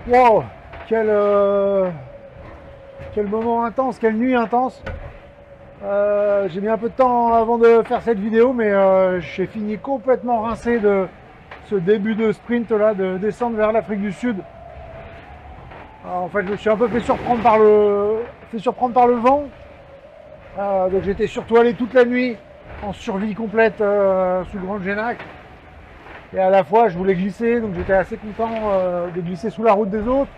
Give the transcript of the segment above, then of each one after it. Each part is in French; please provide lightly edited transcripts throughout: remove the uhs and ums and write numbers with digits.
Wow, quel moment intense, quelle nuit intense. J'ai mis un peu de temps avant de faire cette vidéo, mais j'ai fini complètement rincé de ce début de sprint là, de descendre vers l'Afrique du Sud. En fait, je me suis un peu fait surprendre par le vent. Donc j'étais surtout allé toute la nuit en survie complète sous le Grand Génac. Et à la fois, je voulais glisser, donc j'étais assez content de glisser sous la route des autres.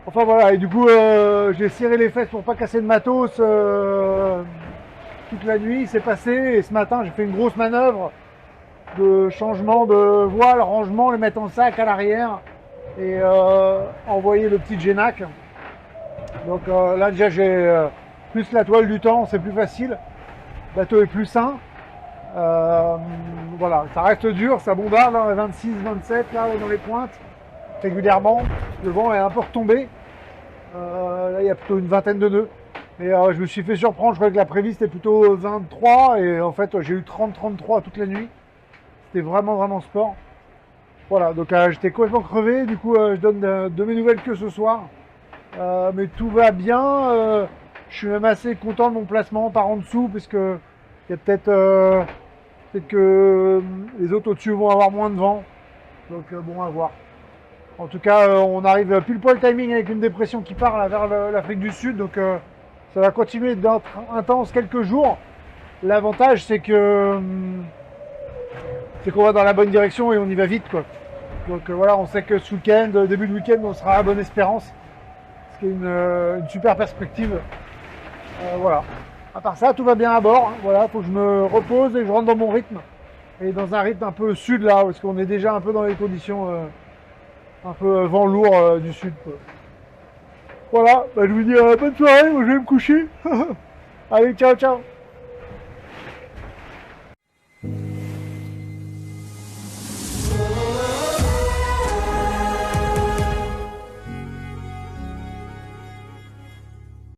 Enfin voilà, et du coup, j'ai serré les fesses pour pas casser de matos toute la nuit. C'est passé, et ce matin, j'ai fait une grosse manœuvre de changement de voile, rangement, les mettre en sac à l'arrière et envoyer le petit Génac. Donc là, déjà, j'ai plus la toile du temps, c'est plus facile. Le bateau est plus sain. Voilà, ça reste dur, ça bombarde, hein, 26, 27 là dans les pointes régulièrement. Le vent est un peu retombé. Là, il y a plutôt une vingtaine de nœuds. Mais je me suis fait surprendre, je croyais que la prévue c'était plutôt 23 et en fait j'ai eu 30-33 toute la nuit. C'était vraiment sport. Voilà, donc j'étais complètement crevé, du coup je donne de mes nouvelles que ce soir. Mais tout va bien. Je suis même assez content de mon placement par en dessous, puisque il y a peut-être que les autres au-dessus vont avoir moins de vent. Donc bon, à voir. En tout cas, on arrive pile poil timing avec une dépression qui part là, vers l'Afrique du Sud. Donc ça va continuer d'être intense quelques jours. L'avantage, c'est qu'on va dans la bonne direction et on y va vite, quoi. Donc voilà, on sait que ce week-end, début de week-end, on sera à Bonne Espérance. Ce qui est une super perspective. Voilà. À part ça, tout va bien à bord. Hein. Voilà, faut que je me repose et que je rentre dans mon rythme. Et dans un rythme un peu sud là, parce qu'on est déjà un peu dans les conditions un peu vent lourd du sud. Quoi. Voilà, bah, je vous dis bonne soirée, moi je vais me coucher. Allez, ciao ciao.